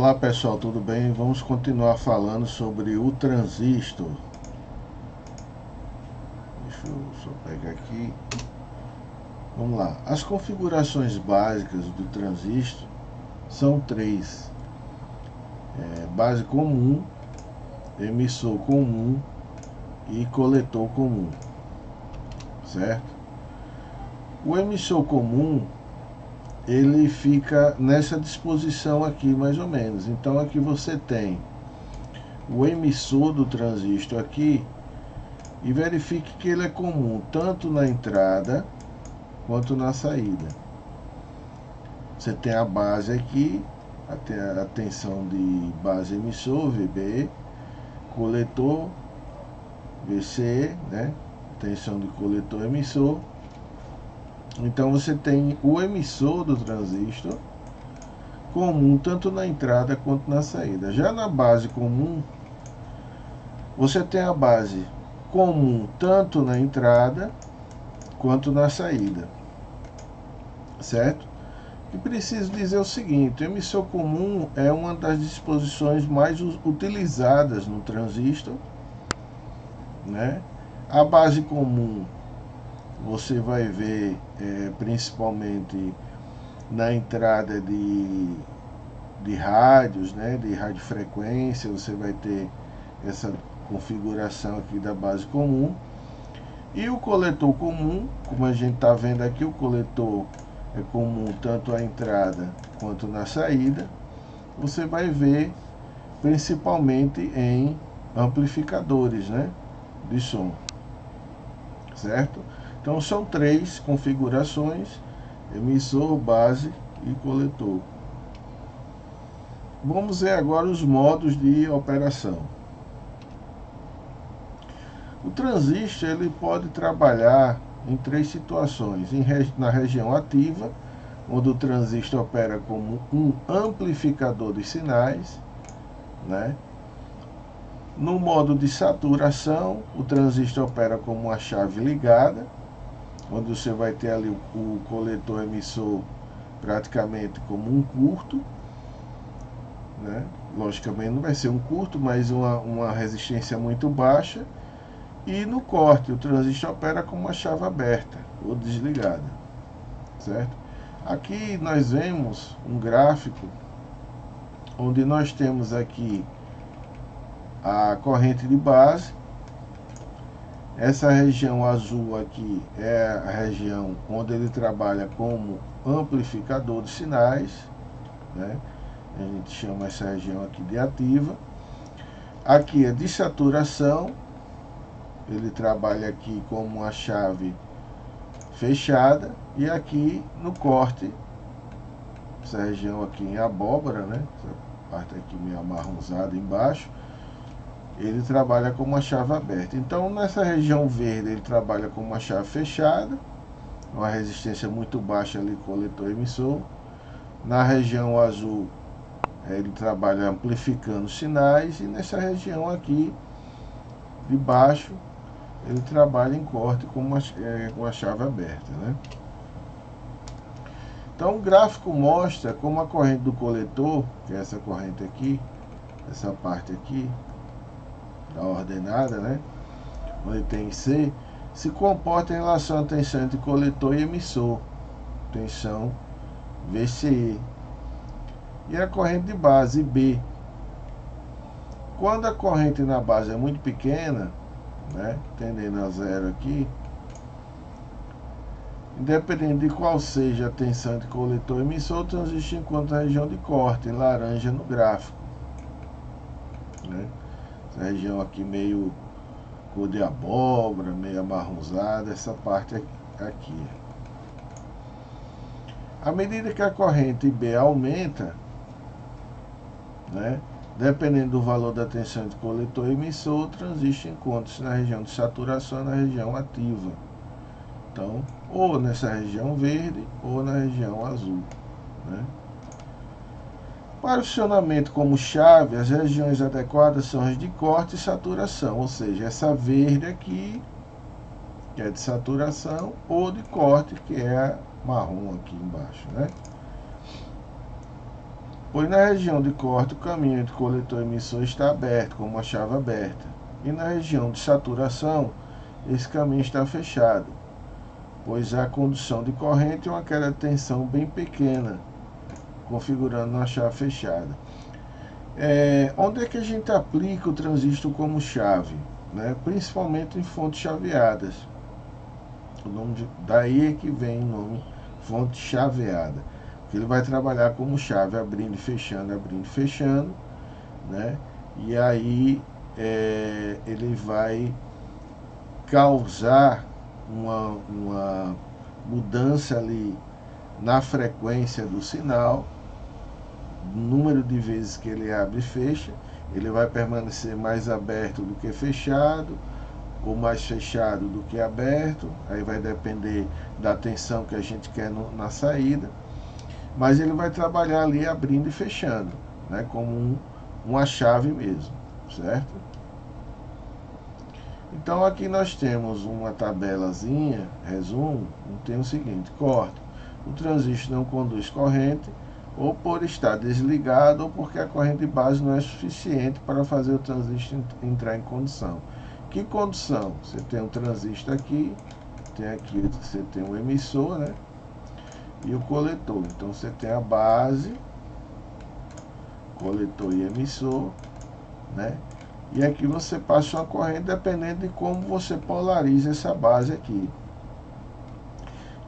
Olá pessoal, tudo bem? Vamos continuar falando sobre o transistor. Deixa eu só pegar aqui. Vamos lá. As configurações básicas do transistor são três: base comum, emissor comum e coletor comum, certo? O emissor comum ele fica nessa disposição aqui mais ou menos. Então aqui você tem o emissor do transistor aqui, e verifique que ele é comum tanto na entrada quanto na saída. Você tem a base aqui, a tensão de base emissor, VB, coletor, VC, né? Tensão de coletor emissor. Então você tem o emissor do transistor comum tanto na entrada quanto na saída. Já na base comum, você tem a base comum tanto na entrada quanto na saída, certo? E preciso dizer o seguinte: o emissor comum é uma das disposições mais utilizadas no transistor, né? A base comum você vai ver principalmente na entrada de rádios, né? De radiofrequência, você vai ter essa configuração aqui da base comum. E o coletor comum, como a gente está vendo aqui, o coletor é comum tanto à entrada quanto na saída. Você vai ver principalmente em amplificadores, né, de som, certo? Então são três configurações: emissor, base e coletor. Vamos ver agora os modos de operação. O transistor ele pode trabalhar em três situações: na região ativa, onde o transistor opera como um amplificador de sinais, né? No modo de saturação, o transistor opera como uma chave ligada, onde você vai ter ali o coletor emissor praticamente como um curto, né? Logicamente não vai ser um curto, mas uma resistência muito baixa. E no corte, o transistor opera com uma chave aberta ou desligada, certo? Aqui nós vemos um gráfico onde nós temos aqui a corrente de base. Essa região azul aqui é a região onde ele trabalha como amplificador de sinais, né? A gente chama essa região aqui de ativa. Aqui é de saturação. Ele trabalha aqui como uma chave fechada. E aqui no corte, essa região aqui em abóbora, né? Essa parte aqui meio amarronzada embaixo, ele trabalha com uma chave aberta. Então nessa região verde ele trabalha com uma chave fechada, uma resistência muito baixa ali, coletor emissor. Na região azul ele trabalha amplificando sinais. E nessa região aqui de baixo ele trabalha em corte com uma chave aberta, né? Então o gráfico mostra como a corrente do coletor, que é essa corrente aqui, essa parte aqui da ordenada, né, onde tem C, se comporta em relação à tensão entre coletor e emissor, tensão VCE. E a corrente de base B. Quando a corrente na base é muito pequena, né, tendendo a zero aqui, independente de qual seja a tensão de coletor e emissor, o transistor encontra a região de corte, em laranja no gráfico, né? Essa região aqui meio cor de abóbora, meio amarronzada, essa parte aqui. À medida que a corrente B aumenta, né, dependendo do valor da tensão de coletor e emissor, o transistor encontra-se na região de saturação, na região ativa. Então, ou nessa região verde ou na região azul, né? Para o funcionamento como chave, as regiões adequadas são as de corte e saturação, ou seja, essa verde aqui, que é de saturação, ou de corte, que é a marrom aqui embaixo, né? pois na região de corte o caminho entre coletor e emissor está aberto, com uma chave aberta, e na região de saturação esse caminho está fechado, pois há condução de corrente e uma queda de tensão bem pequena, configurando uma chave fechada. Onde é que a gente aplica o transistor como chave? Né? Principalmente em fontes chaveadas. Daí é que vem o nome fonte chaveada. Ele vai trabalhar como chave, abrindo e fechando, né? E aí ele vai causar uma mudança ali na frequência do sinal, número de vezes que ele abre e fecha. Ele vai permanecer mais aberto do que fechado, ou mais fechado do que aberto, aí vai depender da tensão que a gente quer na saída, mas ele vai trabalhar ali abrindo e fechando, né, como uma chave mesmo, certo? Então aqui nós temos uma tabelazinha, resumo, tem o seguinte: corte, o transistor não conduz corrente, ou por estar desligado, ou porque a corrente de base não é suficiente para fazer o transistor entrar em condução. Que condução? Você tem um transistor aqui você tem um emissor, né? E o coletor. Então você tem a base, coletor e emissor, né? E aqui você passa uma corrente dependendo de como você polariza essa base aqui.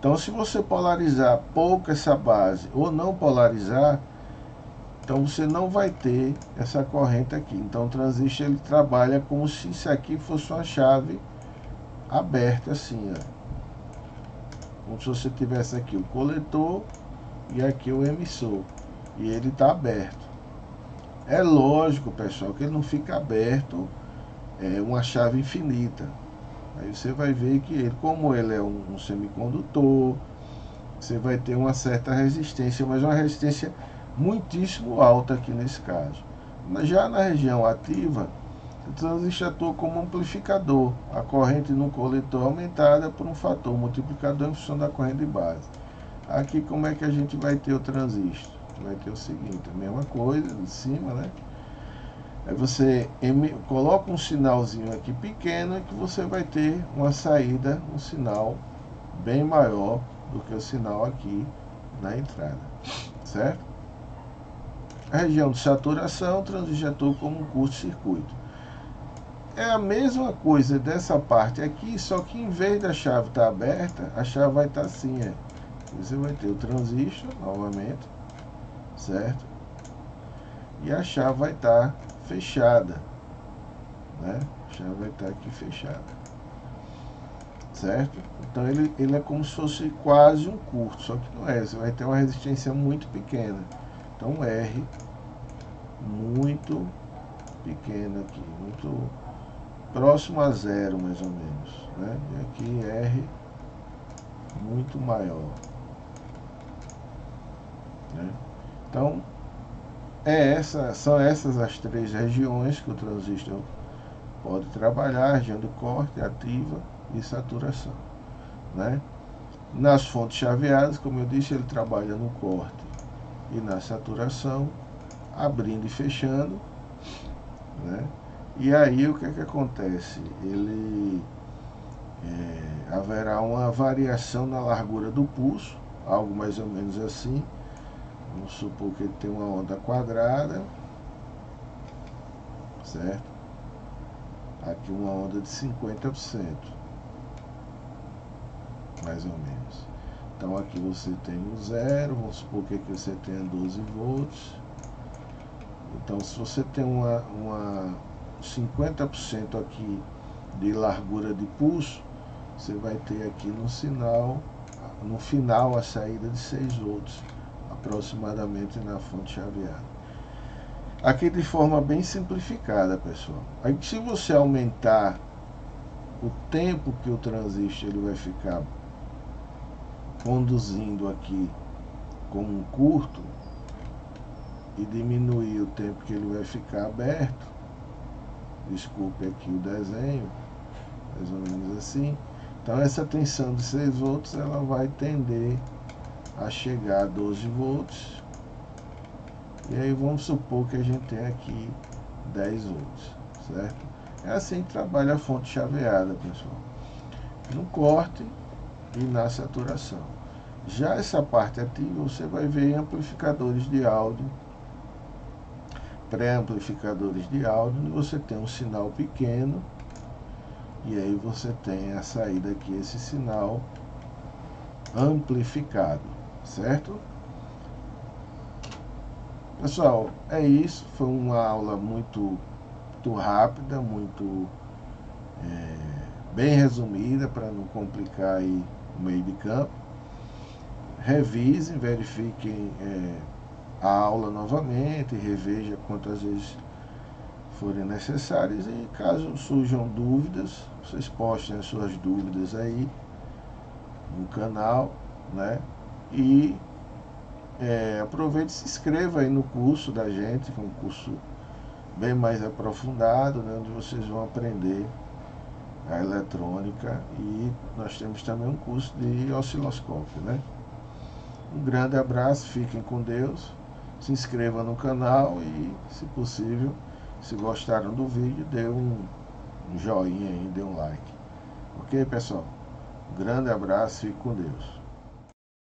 Então se você polarizar pouco essa base ou não polarizar, então você não vai ter essa corrente aqui. Então o transistor ele trabalha como se isso aqui fosse uma chave aberta assim, ó. Como se você tivesse aqui o coletor e aqui o emissor, e ele está aberto. É lógico, pessoal, que ele não fica aberto uma chave infinita. Aí você vai ver que ele, como ele é um semicondutor, você vai ter uma certa resistência, mas uma resistência muitíssimo alta aqui nesse caso. Já na região ativa, o transistor atua como amplificador, a corrente no coletor aumentada por um fator multiplicador em função da corrente de base. Aqui como é que a gente vai ter o transistor? Vai ter o seguinte, a mesma coisa de cima, né? Aí você coloca um sinalzinho aqui pequeno, que você vai ter uma saída, um sinal bem maior do que o sinal aqui na entrada, certo? A região de saturação, o transistor atua como um curto-circuito. É a mesma coisa dessa parte aqui, só que em vez da chave estar aberta, a chave vai estar assim, Você vai ter o transistor novamente, certo? E a chave vai estar fechada, né? A chave vai estar aqui fechada, certo? Então ele é como se fosse quase um curto, só que não é. Você vai ter uma resistência muito pequena. Então R muito pequeno aqui, muito próximo a zero mais ou menos, né? E aqui R muito maior, né? Então são essas as três regiões que o transistor pode trabalhar: região de corte, ativa e saturação, né? Nas fontes chaveadas, como eu disse, ele trabalha no corte e na saturação, abrindo e fechando, né? E aí o que é que acontece? Haverá uma variação na largura do pulso, algo mais ou menos assim. Vamos supor que ele tem uma onda quadrada, certo? Aqui uma onda de 50%, mais ou menos. Então aqui você tem o zero, vamos supor que aqui você tenha 12 volts. Então se você tem uma 50% aqui de largura de pulso, você vai ter aqui no final a saída de 6 volts aproximadamente na fonte chaveada. Aqui de forma bem simplificada, pessoal. Aí se você aumentar o tempo que o transistor ele vai ficar conduzindo aqui como um curto e diminuir o tempo que ele vai ficar aberto, desculpe aqui o desenho, mais ou menos assim. Então essa tensão de 6 volts ela vai tender a chegar a 12 volts E aí vamos supor que a gente tem aqui 10 volts, certo? É assim que trabalha a fonte chaveada, pessoal. No corte e na saturação. Já essa parte ativa você vai ver em amplificadores de áudio, pré-amplificadores de áudio, onde você tem um sinal pequeno e aí você tem a saída aqui, esse sinal amplificado, certo? Pessoal, é isso. Foi uma aula muito rápida, muito bem resumida, para não complicar aí o meio de campo. Revisem, verifiquem a aula novamente, reveja quantas vezes forem necessárias, e caso surjam dúvidas, vocês postem as suas dúvidas aí no canal, né? E aproveite e se inscreva aí no curso da gente, que é um curso bem mais aprofundado, né, onde vocês vão aprender a eletrônica, e nós temos também um curso de osciloscópio, né? Um grande abraço, fiquem com Deus, se inscreva no canal e, se possível, se gostaram do vídeo, dê um joinha aí, dê um like. Ok, pessoal? Grande abraço, fique com Deus.